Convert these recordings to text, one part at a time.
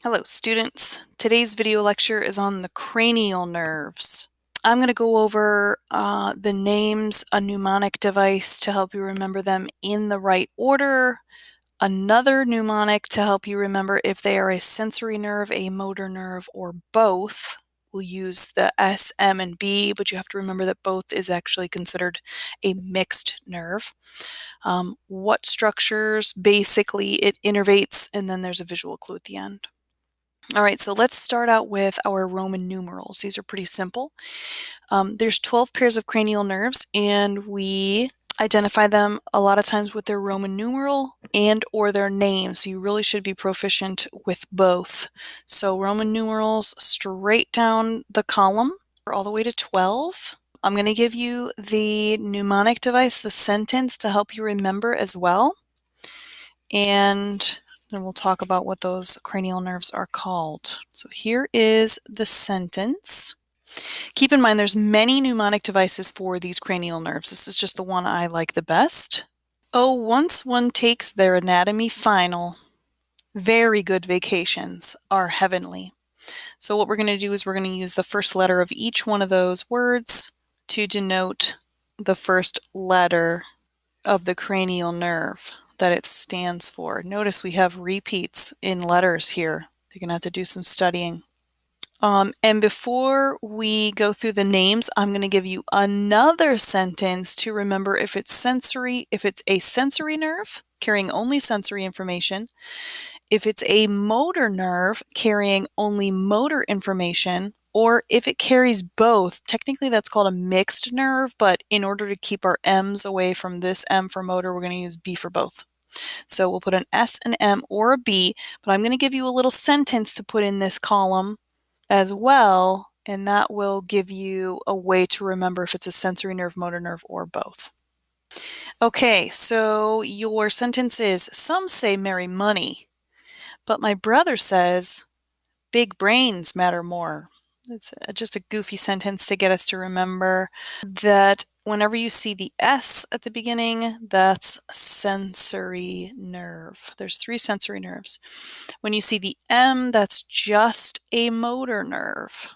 Hello students, today's video lecture is on the cranial nerves. I'm going to go over the names, a mnemonic device to help you remember them in the right order, another mnemonic to help you remember if they are a sensory nerve, a motor nerve, or both. We'll use the S, M, and B, but you have to remember that both is actually considered a mixed nerve. What structures, basically it innervates, and then there's a visual clue at the end. All right, so let's start out with our Roman numerals. These are pretty simple. There's 12 pairs of cranial nerves, and we identify them a lot of times with their Roman numeral and or their name, so you really should be proficient with both. So Roman numerals straight down the column all the way to 12. I'm going to give you the mnemonic device, the sentence, to help you remember as well. And then we'll talk about what those cranial nerves are called. So here is the sentence. Keep in mind there's many mnemonic devices for these cranial nerves. This is just the one I like the best. Oh, once one takes their anatomy final, very good vacations are heavenly. So what we're going to do is we're going to use the first letter of each one of those words to denote the first letter of the cranial nerve that it stands for. Notice we have repeats in letters here. You're going to have to do some studying. And before we go through the names, I'm going to give you another sentence to remember if it's sensory, if it's a sensory nerve carrying only sensory information, if it's a motor nerve carrying only motor information, or if it carries both. Technically that's called a mixed nerve, but in order to keep our M's away from this M for motor, we're going to use B for both. So we'll put an S, an M, or a B, but I'm going to give you a little sentence to put in this column as well, and that will give you a way to remember if it's a sensory nerve, motor nerve, or both. Okay, so your sentence is, some say merry money, but my brother says big brains matter more. It's just a goofy sentence to get us to remember that whenever you see the S at the beginning, that's sensory nerve. There's 3 sensory nerves. When you see the M, that's just a motor nerve,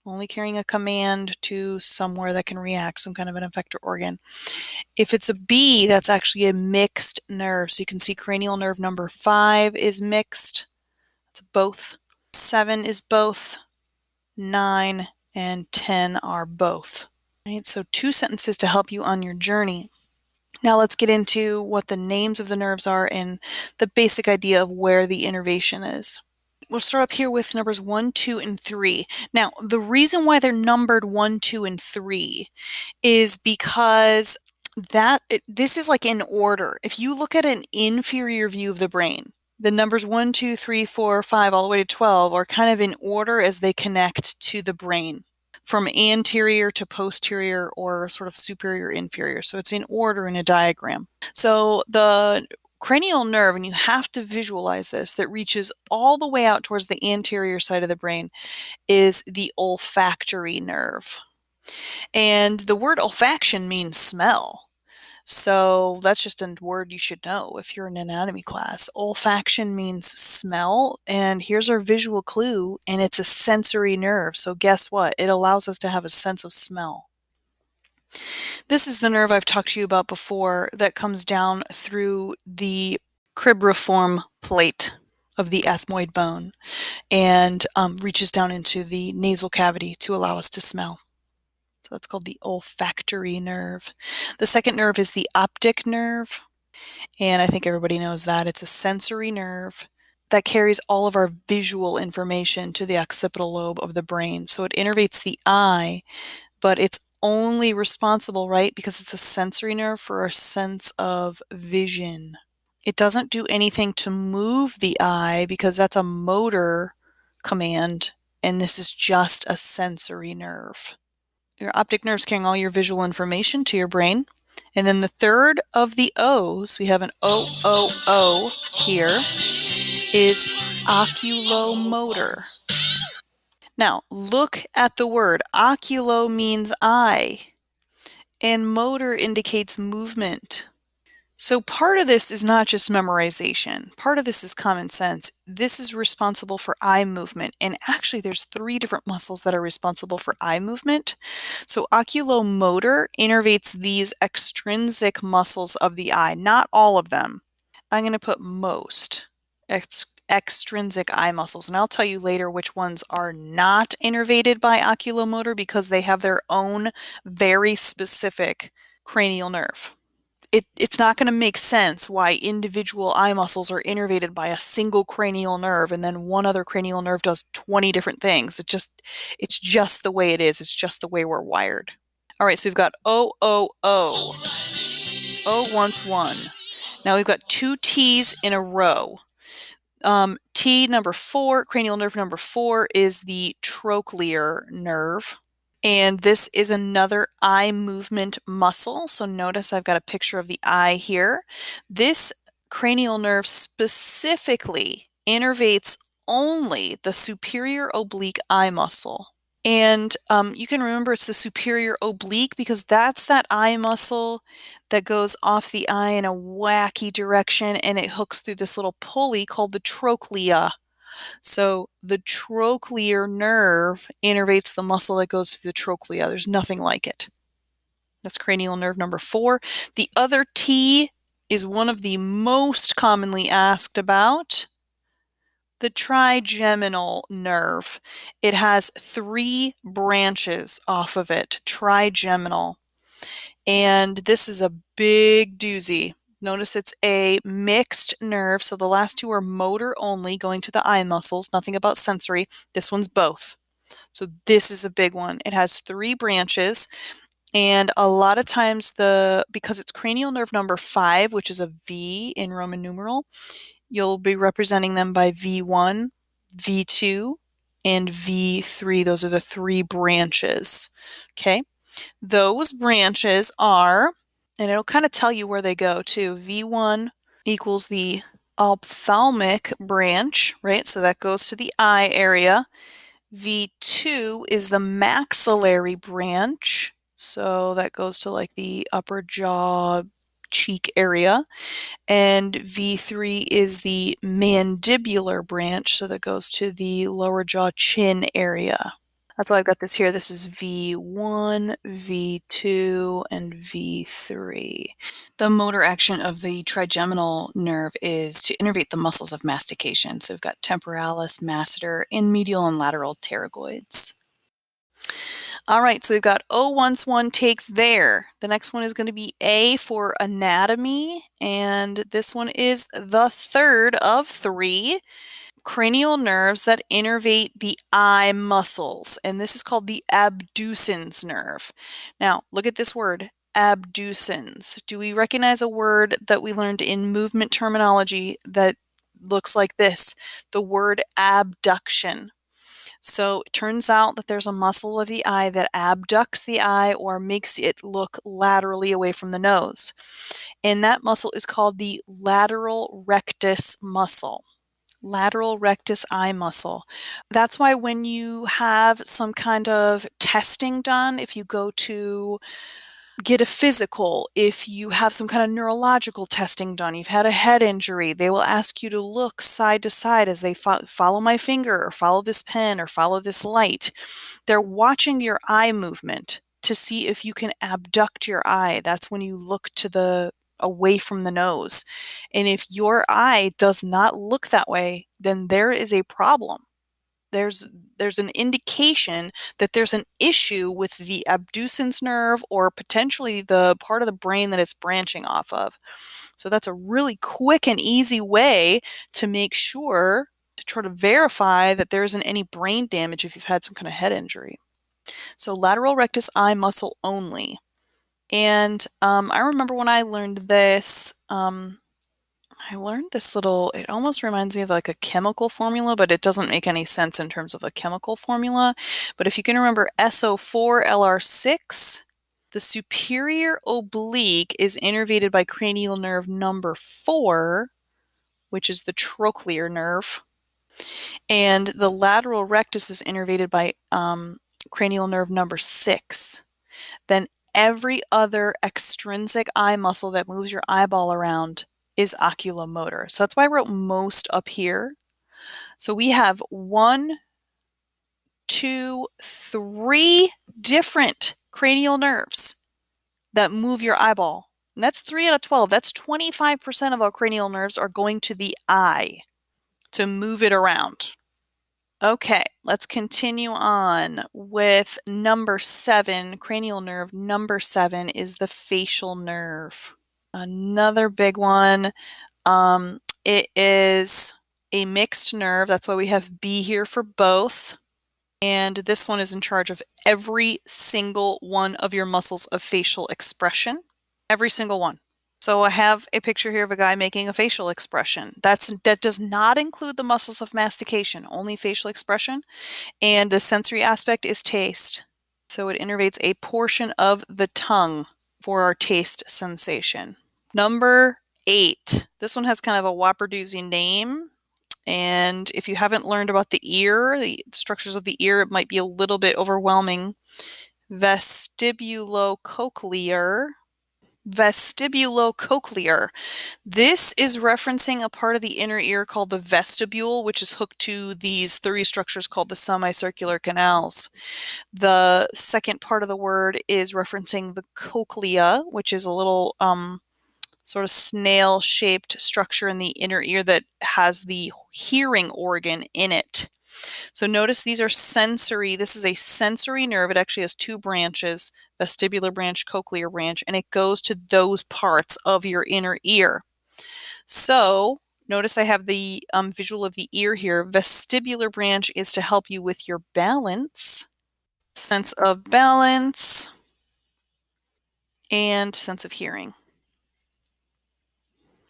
only carrying a command to somewhere that can react, some kind of an effector organ. If it's a B, that's actually a mixed nerve. So you can see cranial nerve number 5 is mixed. It's both. 7 is both. 9 and 10 are both. Right, so 2 sentences to help you on your journey. Now let's get into what the names of the nerves are and the basic idea of where the innervation is. We'll start up here with numbers 1, 2, and 3. Now, the reason why they're numbered 1, 2, and 3 is because this is like in order. If you look at an inferior view of the brain, the numbers 1, 2, 3, 4, 5, all the way to 12 are kind of in order as they connect to the brain, from anterior to posterior or sort of superior inferior. So it's in order in a diagram. So the cranial nerve, and you have to visualize this, that reaches all the way out towards the anterior side of the brain is the olfactory nerve. And the word olfaction means smell. So that's just a word you should know if you're in an anatomy class. Olfaction means smell, and here's our visual clue, and it's a sensory nerve. So guess what? It allows us to have a sense of smell. This is the nerve I've talked to you about before that comes down through the cribriform plate of the ethmoid bone and reaches down into the nasal cavity to allow us to smell. So that's called the olfactory nerve. The second nerve is the optic nerve, and I think everybody knows that. It's a sensory nerve that carries all of our visual information to the occipital lobe of the brain. So it innervates the eye, but it's only responsible, right, because it's a sensory nerve, for a sense of vision. It doesn't do anything to move the eye because that's a motor command, and this is just a sensory nerve. Your optic nerve's carrying all your visual information to your brain. And then the third of the O's, we have an O here, is oculomotor. Now, look at the word. Oculo means eye, and motor indicates movement. So part of this is not just memorization. Part of this is common sense. This is responsible for eye movement. And actually, there's three different muscles that are responsible for eye movement. So oculomotor innervates these extrinsic muscles of the eye, not all of them. I'm going to put most extrinsic eye muscles. And I'll tell you later which ones are not innervated by oculomotor because they have their own very specific cranial nerve. It's not going to make sense why individual eye muscles are innervated by a single cranial nerve and then one other cranial nerve does 20 different things. It's just the way it is. It's just the way we're wired. All right, so we've got O, O, O. O once one. Now we've got two T's in a row. T number 4, cranial nerve number 4 is the trochlear nerve. And this is another eye movement muscle. So notice I've got a picture of the eye here. This cranial nerve specifically innervates only the superior oblique eye muscle. And you can remember it's the superior oblique because that's that eye muscle that goes off the eye in a wacky direction and it hooks through this little pulley called the trochlea. So the trochlear nerve innervates the muscle that goes through the trochlea. There's nothing like it. That's cranial nerve number 4. The other T is one of the most commonly asked about, the trigeminal nerve. It has 3 branches off of it, trigeminal. And this is a big doozy. Notice it's a mixed nerve, so the last 2 are motor only, going to the eye muscles, nothing about sensory. This one's both. So this is a big one. It has 3 branches, and a lot of times because it's cranial nerve number 5, which is a V in Roman numeral, you'll be representing them by V1, V2, and V3. Those are the 3 branches. Okay? Those branches are, and it'll kind of tell you where they go too. V1 equals the ophthalmic branch, right? So that goes to the eye area. V2 is the maxillary branch. So that goes to like the upper jaw, cheek area. And V3 is the mandibular branch. So that goes to the lower jaw, chin area. That's why I've got this here. This is V1, V2, and V3. The motor action of the trigeminal nerve is to innervate the muscles of mastication. So we've got temporalis, masseter, and medial and lateral pterygoids. All right, so we've got O once one takes there. The next one is going to be A for anatomy, and this one is the third of 3 cranial nerves that innervate the eye muscles, and this is called the abducens nerve. Now, look at this word, abducens. Do we recognize a word that we learned in movement terminology that looks like this? The word abduction. So it turns out that there's a muscle of the eye that abducts the eye or makes it look laterally away from the nose. And that muscle is called the lateral rectus muscle. Lateral rectus eye muscle. That's why when you have some kind of testing done, if you go to get a physical, if you have some kind of neurological testing done, you've had a head injury, they will ask you to look side to side as they follow my finger or follow this pen or follow this light. They're watching your eye movement to see if you can abduct your eye. That's when you look to the away from the nose. And if your eye does not look that way, then there is a problem. There's an indication that there's an issue with the abducens nerve or potentially the part of the brain that it's branching off of. So that's a really quick and easy way to make sure to try to verify that there isn't any brain damage if you've had some kind of head injury. So lateral rectus eye muscle only. And I remember when I learned this, I learned this little, it almost reminds me of like a chemical formula, but it doesn't make any sense in terms of a chemical formula. But if you can remember SO4 LR6, the superior oblique is innervated by cranial nerve number 4, which is the trochlear nerve. And the lateral rectus is innervated by cranial nerve number 6. Then every other extrinsic eye muscle that moves your eyeball around is oculomotor. So that's why I wrote most up here. So we have 1, 2, 3 different cranial nerves that move your eyeball. And that's 3 out of 12. That's 25% of our cranial nerves are going to the eye to move it around. Okay, let's continue on with number 7, cranial nerve. Number 7 is the facial nerve. Another big one. It is a mixed nerve. That's why we have B here for both. And this one is in charge of every single one of your muscles of facial expression. Every single one. So I have a picture here of a guy making a facial expression. That does not include the muscles of mastication, only facial expression. And the sensory aspect is taste. So it innervates a portion of the tongue for our taste sensation. Number 8. This one has kind of a whopper-doozy name. And if you haven't learned about the ear, the structures of the ear, it might be a little bit overwhelming. Vestibulo cochlear. Vestibulo cochlear. This is referencing a part of the inner ear called the vestibule, which is hooked to these 3 structures called the semicircular canals. The second part of the word is referencing the cochlea, which is a little sort of snail-shaped structure in the inner ear that has the hearing organ in it. So notice these are sensory. This is a sensory nerve. It actually has 2 branches, vestibular branch, cochlear branch, and it goes to those parts of your inner ear. So notice I have the visual of the ear here. Vestibular branch is to help you with your balance, sense of balance, and sense of hearing.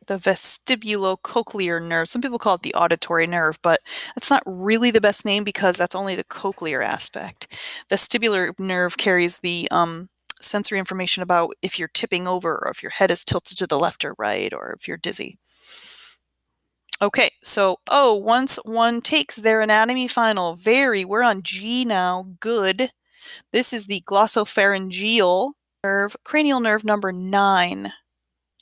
The vestibulocochlear nerve. Some people call it the auditory nerve, but that's not really the best name because that's only the cochlear aspect. Vestibular nerve carries the sensory information about if you're tipping over or if your head is tilted to the left or right or if you're dizzy. Okay, so once one takes their anatomy final, we're on G now, good. This is the glossopharyngeal nerve, cranial nerve number 9.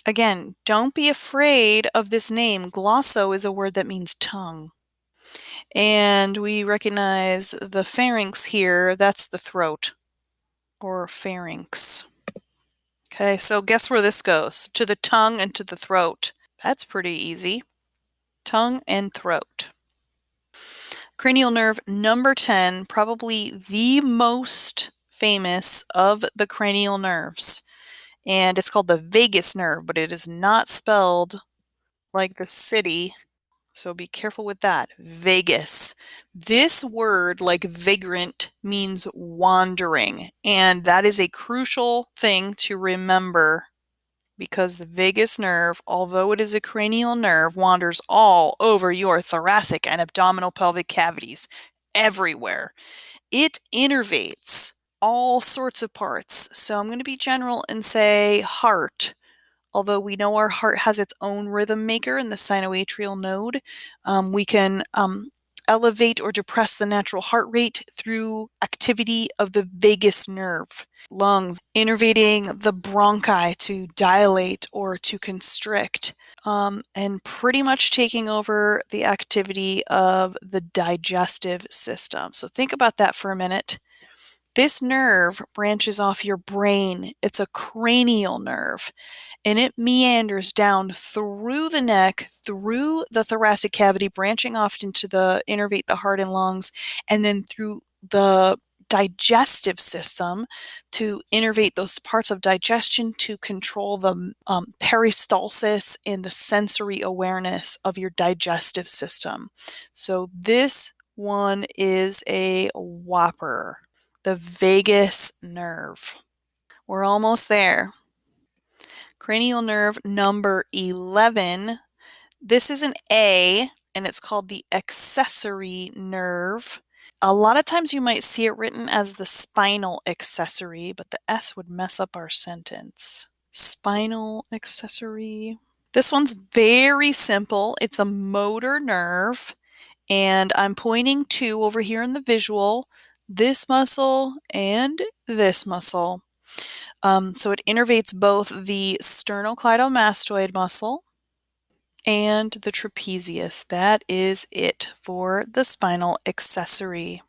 Again, don't be afraid of this name. Glosso is a word that means tongue. And we recognize the pharynx here. That's the throat, or pharynx. Okay, so guess where this goes? To the tongue and to the throat. That's pretty easy. Tongue and throat. Cranial nerve number 10, probably the most famous of the cranial nerves. And it's called the vagus nerve, but it is not spelled like the city, so be careful with that. Vagus. This word, like vagrant, means wandering, and that is a crucial thing to remember because the vagus nerve, although it is a cranial nerve, wanders all over your thoracic and abdominal pelvic cavities, everywhere. It innervates all sorts of parts. So I'm going to be general and say heart. Although we know our heart has its own rhythm maker in the sinoatrial node, we can elevate or depress the natural heart rate through activity of the vagus nerve. Lungs, innervating the bronchi to dilate or to constrict, and pretty much taking over the activity of the digestive system. So think about that for a minute. This nerve branches off your brain. It's a cranial nerve, and it meanders down through the neck, through the thoracic cavity, branching off into innervate the heart and lungs, and then through the digestive system to innervate those parts of digestion to control the peristalsis and the sensory awareness of your digestive system. So this one is a whopper. The vagus nerve. We're almost there. Cranial nerve number 11. This is an A, and it's called the accessory nerve. A lot of times you might see it written as the spinal accessory, but the S would mess up our sentence. Spinal accessory. This one's very simple. It's a motor nerve, and I'm pointing to over here in the visual this muscle and this muscle. So it innervates both the sternocleidomastoid muscle and the trapezius. That is it for the spinal accessory.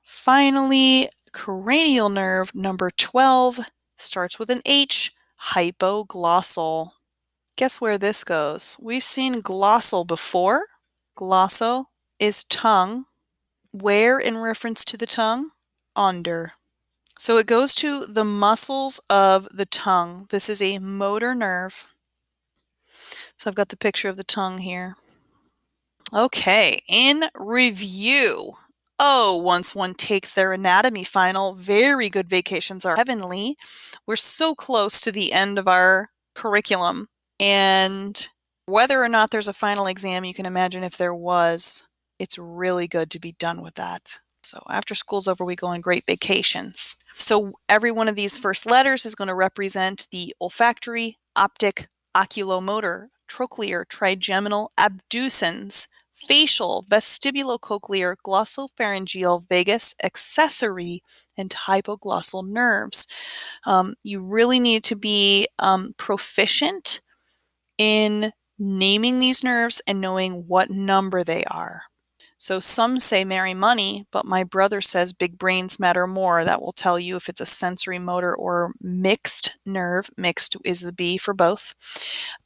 Finally, cranial nerve number 12 starts with an H, hypoglossal. Guess where this goes? We've seen glossal before. Glosso is tongue. Where in reference to the tongue? Under. So it goes to the muscles of the tongue. This is a motor nerve. So I've got the picture of the tongue here. Okay, in review. Oh, once one takes their anatomy final, very good vacations are heavenly. We're so close to the end of our curriculum. And whether or not there's a final exam, you can imagine if there was, it's really good to be done with that. So after school's over, we go on great vacations. So every one of these first letters is going to represent the olfactory, optic, oculomotor, trochlear, trigeminal, abducens, facial, vestibulo cochlear, glossopharyngeal, vagus, accessory, and hypoglossal nerves. You really need to be proficient in naming these nerves and knowing what number they are. So some say marry money, but my brother says big brains matter more. That will tell you if it's a sensory motor or mixed nerve. Mixed is the B for both.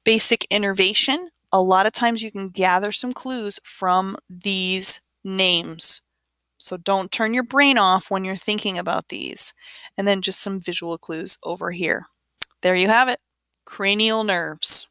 Basic innervation. A lot of times you can gather some clues from these names. So don't turn your brain off when you're thinking about these. And then just some visual clues over here. There you have it. Cranial nerves.